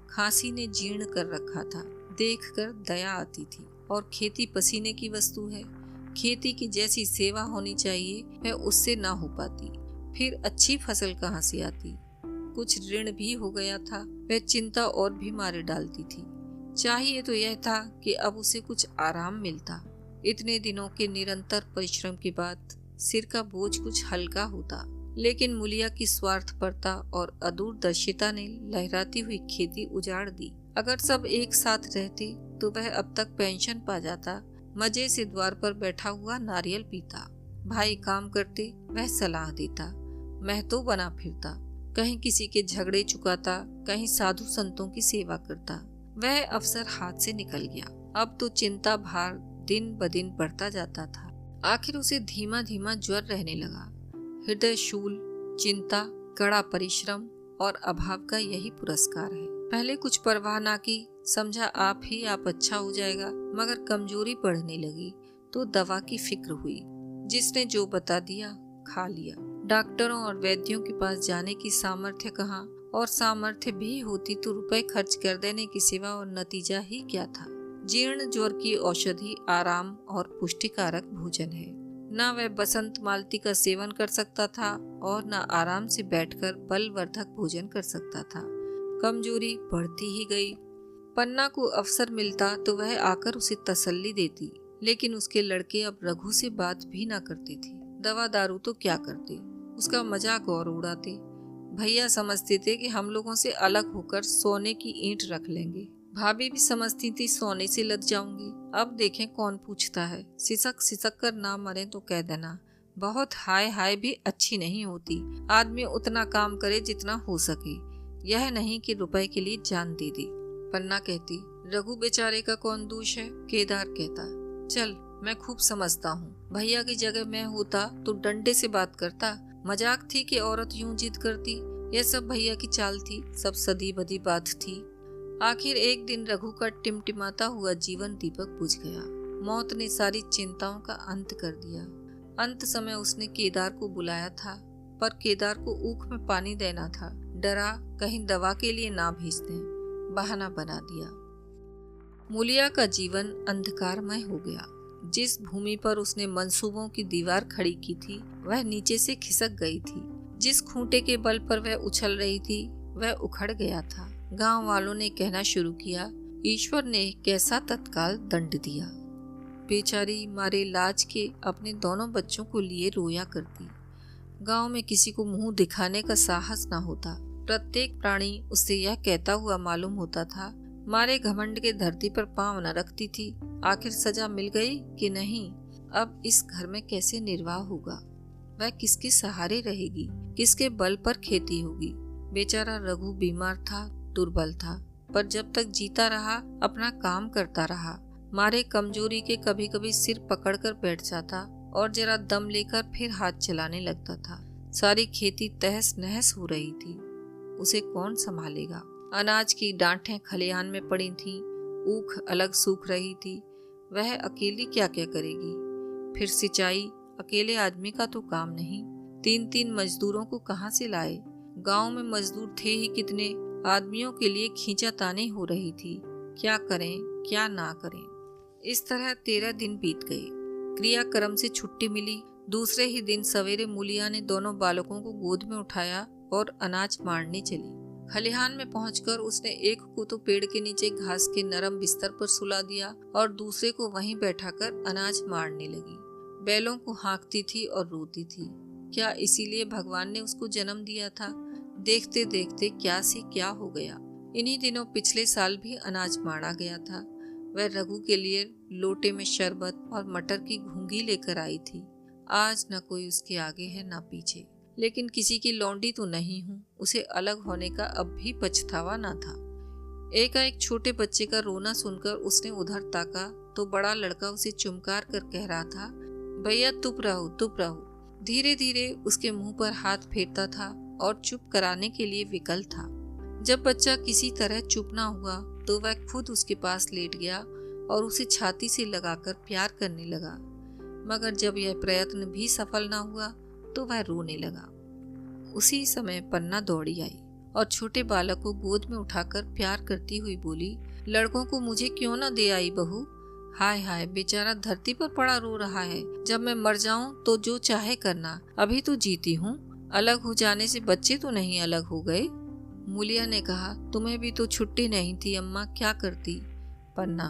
खांसी ने जीर्ण कर रखा था। देखकर दया आती थी। और खेती पसीने की वस्तु है। खेती की जैसी सेवा होनी चाहिए वह उससे ना हो पाती। फिर अच्छी फसल कहाँ से आती? कुछ ऋण भी हो गया था। वह चिंता और भी मारे डालती थी। चाहिए तो यह था कि अब उसे कुछ आराम मिलता। इतने दिनों के निरंतर परिश्रम के बाद सिर का बोझ कुछ हल्का होता। लेकिन मूलिया की स्वार्थपरता और अदूरदर्शिता ने लहराती हुई खेती उजाड़ दी। अगर सब एक साथ रहते तो वह अब तक पेंशन पा जाता। मजे से द्वार पर बैठा हुआ नारियल पीता। भाई काम करते, वह सलाह देता। महतो बना फिरता, कहीं किसी के झगड़े चुकाता, कहीं साधु संतों की सेवा करता। वह अवसर हाथ से निकल गया। अब तो चिंता भार दिन ब दिन बढ़ता जाता था। आखिर उसे धीमा धीमा ज्वर रहने लगा। हृदय शूल, चिंता, कड़ा परिश्रम और अभाव का यही पुरस्कार है। पहले कुछ परवाह ना की, समझा आप अच्छा हो जाएगा, मगर कमजोरी बढ़ने लगी तो दवा की फिक्र हुई। जिसने जो बता दिया खा लिया। डॉक्टरों और वैद्यों के पास जाने की सामर्थ्य कहाँ, और सामर्थ्य भी होती तो रुपए खर्च कर देने की सिवा और नतीजा ही क्या था। जीर्ण ज्वर की औषधि आराम और पुष्टिकारक भोजन है। न वह बसंत मालती का सेवन कर सकता था और न आराम से बैठकर बलवर्धक भोजन कर सकता था। कमजोरी बढ़ती ही गई। पन्ना को अवसर मिलता तो वह आकर उसे तसल्ली देती, लेकिन उसके लड़के अब रघु से बात भी ना करते थे। दवा दारू तो क्या करते, उसका मजाक और उड़ाते। भैया समझते थे कि हम लोगों से अलग होकर सोने की ईंट रख लेंगे। भाभी भी समझती थी सोने से लग जाऊंगी। अब देखें कौन पूछता है। सिसक सिसक कर ना मरे तो कह देना। बहुत हाय हाय भी अच्छी नहीं होती। आदमी उतना काम करे जितना हो सके, यह नहीं कि रुपए के लिए जान दे दी। पन्ना कहती, रघु बेचारे का कौन दोष है? केदार कहता, चल मैं खूब समझता हूँ। भैया की जगह मैं होता तो डंडे से बात करता। मजाक थी कि औरत यूं जिद करती। यह सब भैया की चाल थी, सब सदी बदी बात थी। आखिर एक दिन रघु का टिमटिमाता हुआ जीवन दीपक बुझ गया। मौत ने सारी चिंताओं का अंत कर दिया। अंत समय उसने केदार को बुलाया था, पर केदार को ऊख में पानी देना था। डरा कहीं दवा के लिए ना भेज दें, बहाना बना दिया। मूलिया का जीवन अंधकारमय हो गया। जिस भूमि पर उसने मंसूबों की दीवार खड़ी की थी वह नीचे से खिसक गई थी। जिस खूंटे के बल पर वह उछल रही थी वह उखड़ गया था। गांव वालों ने कहना शुरू किया, ईश्वर ने कैसा तत्काल दंड दिया। बेचारी मारे लाज के अपने दोनों बच्चों को लिए रोया करती। गांव में किसी को मुंह दिखाने का साहस न होता। प्रत्येक प्राणी उससे यह कहता हुआ मालूम होता था, मारे घमंड के धरती पर पांव न रखती थी। आखिर सजा मिल गई कि नहीं? अब इस घर में कैसे निर्वाह होगा? वह किसके सहारे रहेगी? किसके बल पर खेती होगी? बेचारा रघु बीमार था, दुर्बल था, पर जब तक जीता रहा अपना काम करता रहा। मारे कमजोरी के कभी कभी सिर पकड़कर बैठ जाता और जरा दम लेकर फिर हाथ चलाने लगता था। सारी खेती तहस नहस हो रही थी। उसे कौन संभालेगा? अनाज की डांठें खलिहान में पड़ी थीं, ऊख अलग सूख रही थी। वह अकेली क्या क्या करेगी? फिर सिंचाई अकेले आदमी का तो काम नहीं। 3-3 मजदूरों को कहाँ से लाए? गांव में मजदूर थे ही कितने। आदमियों के लिए खींचातानी हो रही थी। क्या करें क्या ना करें। इस तरह 13 दिन बीत गए। क्रियाक्रम से छुट्टी मिली। दूसरे ही दिन सवेरे मूलिया ने दोनों बालकों को गोद में उठाया और अनाज मारने चली। खलिहान में पहुंचकर उसने एक को तो पेड़ के नीचे घास के नरम बिस्तर पर सुला दिया और दूसरे को वहीं बैठाकर अनाज मारने लगी। बैलों को हाँकती थी और रोती थी। क्या इसीलिए भगवान ने उसको जन्म दिया था? देखते देखते क्या से क्या हो गया। इन्हीं दिनों पिछले साल भी अनाज मारा गया था। वह रघु के लिए लोटे में शरबत और मटर की घुंगी लेकर आई थी। आज न कोई उसके आगे है न पीछे, लेकिन किसी की लौंडी तो नहीं हूँ। उसे अलग होने का अब भी पछतावा न था। एकाएक छोटे बच्चे का रोना सुनकर उसने उधर ताका तो बड़ा लड़का उसे चुमकार कर कह रहा था, भैया चुप रहो चुप रहो। धीरे धीरे उसके मुंह पर हाथ फेरता था और चुप कराने के लिए विकल था। जब बच्चा किसी तरह चुप ना हुआ तो वह खुद उसके पास लेट गया और उसे छाती से लगाकर प्यार करने लगा। मगर जब यह प्रयत्न भी सफल ना हुआ तो वह रोने लगा। उसी समय पन्ना दौड़ी आई और छोटे बालक को गोद में उठाकर प्यार करती हुई बोली, लड़कों को मुझे क्यों ना दे आई बहू? हाय हाय, बेचारा धरती पर पड़ा रो रहा है। जब मैं मर जाऊं तो जो चाहे करना, अभी तो जीती हूँ। अलग हो जाने से बच्चे तो नहीं अलग हो गए। मूलिया ने कहा, तुम्हें भी तो छुट्टी नहीं थी अम्मा, क्या करती? पन्ना,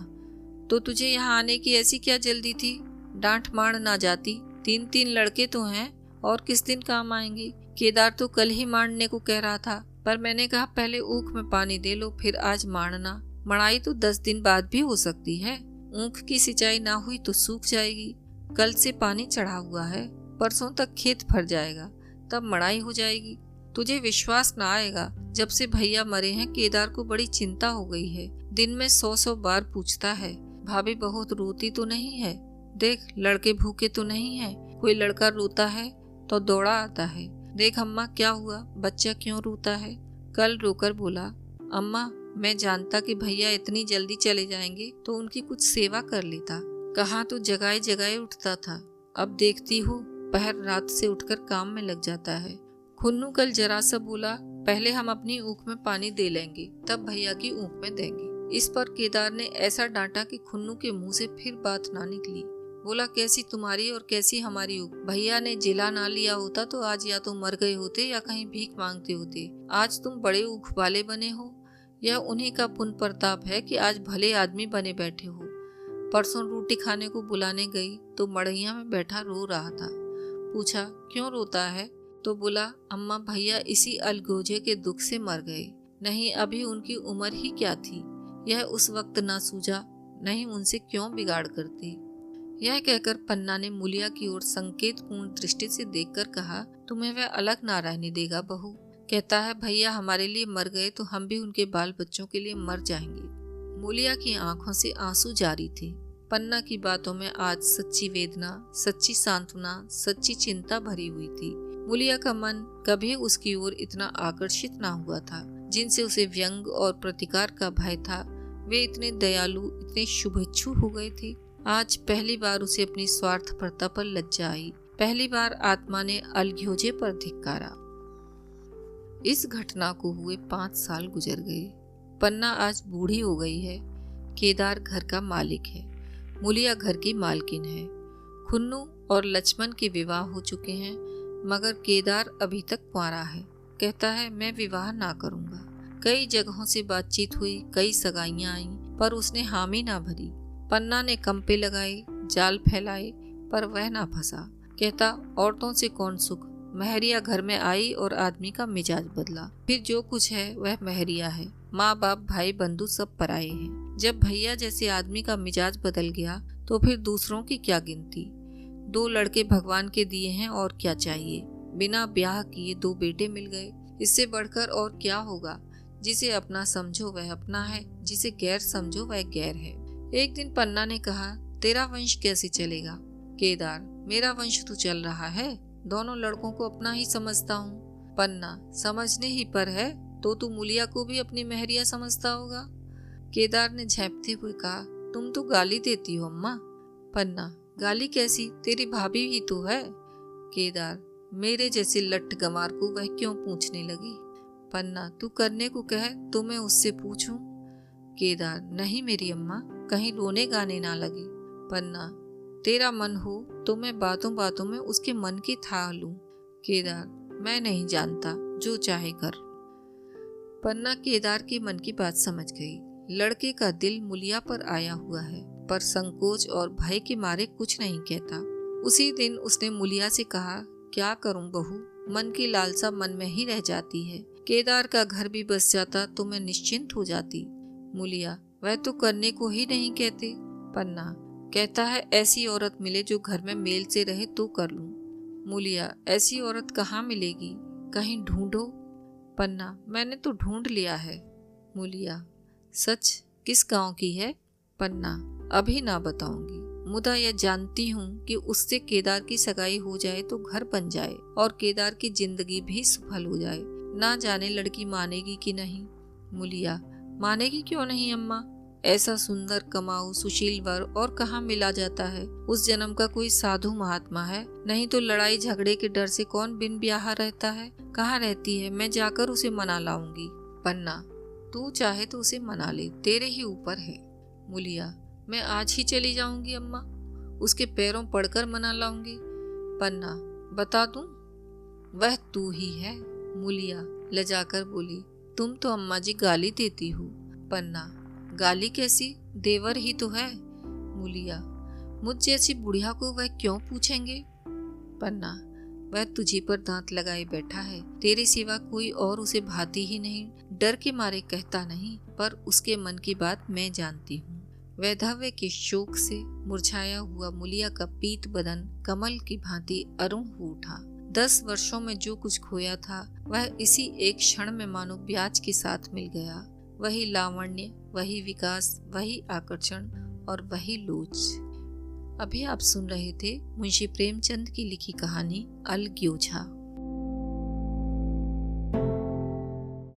तो तुझे यहाँ आने की ऐसी क्या जल्दी थी? डांट मार ना जाती। 3-3 लड़के तो हैं और किस दिन काम आएंगे? केदार तो कल ही मारने को कह रहा था, पर मैंने कहा पहले ऊख में पानी दे लो फिर आज मारना। मड़ाई तो 10 दिन बाद भी हो सकती है। ऊख की सिंचाई ना हुई तो सूख जाएगी। कल से पानी चढ़ा हुआ है, परसों तक खेत भर जाएगा, तब मड़ाई हो जाएगी। तुझे विश्वास ना आएगा, जब से भैया मरे हैं केदार को बड़ी चिंता हो गई है। दिन में 100 बार पूछता है, भाभी बहुत रोती तो नहीं है? देख लड़के भूखे तो नहीं है? कोई लड़का रोता है तो दौड़ा आता है। देख अम्मा क्या हुआ, बच्चा क्यों रोता है? कल रोकर बोला, अम्मा मैं जानता कि भैया इतनी जल्दी चले जाएंगे तो उनकी कुछ सेवा कर लेता। कहाँ तो जगाए जगाए उठता था, अब देखती हूँ पहर रात से उठकर काम में लग जाता है। खुन्नू कल जरा सा बोला, पहले हम अपनी ऊख में पानी दे लेंगे तब भैया की ऊख में देंगे। इस पर केदार ने ऐसा डांटा कि खुन्नू के मुंह से फिर बात ना निकली। बोला, कैसी तुम्हारी और कैसी हमारी ऊख? भैया ने जिला ना लिया होता तो आज या तो मर गए होते या कहीं भीख मांगते होते। आज तुम बड़े ऊख वाले बने हो। यह उन्हीं का पुण्य प्रताप है कि आज भले आदमी बने बैठे हो। परसों रोटी खाने को बुलाने गई तो मड़ैया में बैठा रो रहा था। पूछा, क्यों रोता है? तो बोला, अम्मा भैया इसी अलगोजे के दुख से मर गए। नहीं अभी उनकी उम्र ही क्या थी, यह उस वक्त ना सूझा, नहीं उनसे क्यों बिगाड़ करती। यह कहकर पन्ना ने मूलिया की ओर संकेतपूर्ण दृष्टि से देखकर कहा, तुम्हें वह अलग ना रहने देगा बहू। कहता है भैया हमारे लिए मर गए तो हम भी उनके बाल बच्चों के लिए मर जाएंगे। मूलिया की आंखों से आंसू जारी थे। पन्ना की बातों में आज सच्ची वेदना, सच्ची सांत्वना, सच्ची चिंता भरी हुई थी। मूलिया का मन कभी उसकी ओर इतना आकर्षित ना हुआ था। जिनसे उसे व्यंग और प्रतिकार का भय था, वे इतने दयालु, इतने शुभेच्छु हो गए थे। आज पहली बार उसे अपनी स्वार्थपरता पर लज्जा आई। पहली बार आत्मा ने अलघ्योजे पर धिक्कारा। इस घटना को हुए 5 साल गुजर गए। पन्ना आज बूढ़ी हो गई है। केदार घर का मालिक है, मूलिया घर की मालकिन है। खुन्नू और लक्ष्मण के विवाह हो चुके हैं, मगर केदार अभी तक कुंवारा है। कहता है मैं विवाह ना करूंगा। कई जगहों से बातचीत हुई, कई सगाइयां आईं, पर उसने हामी ना भरी। पन्ना ने कंपे लगाए, जाल फैलाए, पर वह ना फंसा। कहता औरतों से कौन सुख। महरिया घर में आई और आदमी का मिजाज बदला। फिर जो कुछ है वह महरिया है। माँ बाप भाई बंधु सब पराये हैं। जब भैया जैसे आदमी का मिजाज बदल गया तो फिर दूसरों की क्या गिनती। 2 लड़के भगवान के दिए हैं और क्या चाहिए। बिना ब्याह किए 2 बेटे मिल गए, इससे बढ़कर और क्या होगा। जिसे अपना समझो वह अपना है, जिसे गैर समझो वह गैर है। एक दिन पन्ना ने कहा तेरा वंश कैसे चलेगा। केदार मेरा वंश तो चल रहा है, दोनों लड़कों को अपना ही समझता हूँ। पन्ना समझने ही पर है तो तू मुलिया को भी अपनी महरिया समझता होगा। केदार ने झेंपते हुए कहा तुम तो गाली देती हो अम्मा। पन्ना गाली कैसी, तेरी भाभी ही तो है। केदार मेरे जैसे लठ गंवार को वह क्यों पूछने लगी। पन्ना तू करने को कहे तो मैं उससे पूछूं। केदार नहीं मेरी अम्मा, कहीं रोने गाने ना लगे। पन्ना तेरा मन हो तो मैं बातों बातों में उसके मन की था लूं। केदार मैं नहीं जानता, जो चाहे कर। पन्ना केदार के मन की बात समझ गई। लड़के का दिल मुलिया पर आया हुआ है, पर संकोच और भय के मारे कुछ नहीं कहता। उसी दिन उसने मुलिया से कहा क्या करूं बहू, मन की लालसा मन में ही रह जाती है। केदार का घर भी बस जाता तो मैं निश्चिंत हो जाती। मुलिया वह तो करने को ही नहीं कहते। पन्ना कहता है ऐसी औरत मिले जो घर में मेल से रहे तो कर लूं। मुलिया ऐसी औरत कहाँ मिलेगी, कहीं ढूंढो। पन्ना मैंने तो ढूंढ लिया है। मुलिया सच, किस गांव की है। पन्ना अभी ना बताऊंगी, मुदा यह जानती हूँ कि उससे केदार की सगाई हो जाए तो घर बन जाए और केदार की जिंदगी भी सफल हो जाए। ना जाने लड़की मानेगी कि नहीं। मुलिया मानेगी क्यों नहीं अम्मा, ऐसा सुंदर कमाऊ सुशील वर और कहाँ मिला जाता है। उस जन्म का कोई साधु महात्मा है, नहीं तो लड़ाई झगड़े के डर से कौन बिन ब्याह रहता है। कहाँ रहती है, मैं जाकर उसे मना लाऊंगी। पन्ना तू चाहे तो उसे मना ले, तेरे ही ऊपर है। मुलिया मैं आज ही चली जाऊंगी अम्मा, उसके पैरों पड़कर मना लाऊंगी। पन्ना बता दूं, वह तू ही है। मुलिया लजाकर बोली तुम तो अम्मा जी गाली देती हो। पन्ना गाली कैसी, देवर ही तो है। मुलिया मुझ जैसी बुढ़िया को वह क्यों पूछेंगे। पन्ना वह तुझी पर दांत लगाए बैठा है, तेरे सिवा कोई और उसे भाती ही नहीं। डर के मारे कहता नहीं, पर उसके मन की बात मैं जानती हूँ। वैधव्य के शोक से मुरझाया हुआ मुलिया का पीत बदन कमल की भांति अरुण हो उठा। 10 वर्षों में जो कुछ खोया था वह इसी एक क्षण में मानो ब्याज के साथ मिल गया। वही लावण्य, वही विकास, वही आकर्षण और वही लोच। अभी आप सुन रहे थे मुंशी प्रेमचंद की लिखी कहानी अलग्योझा।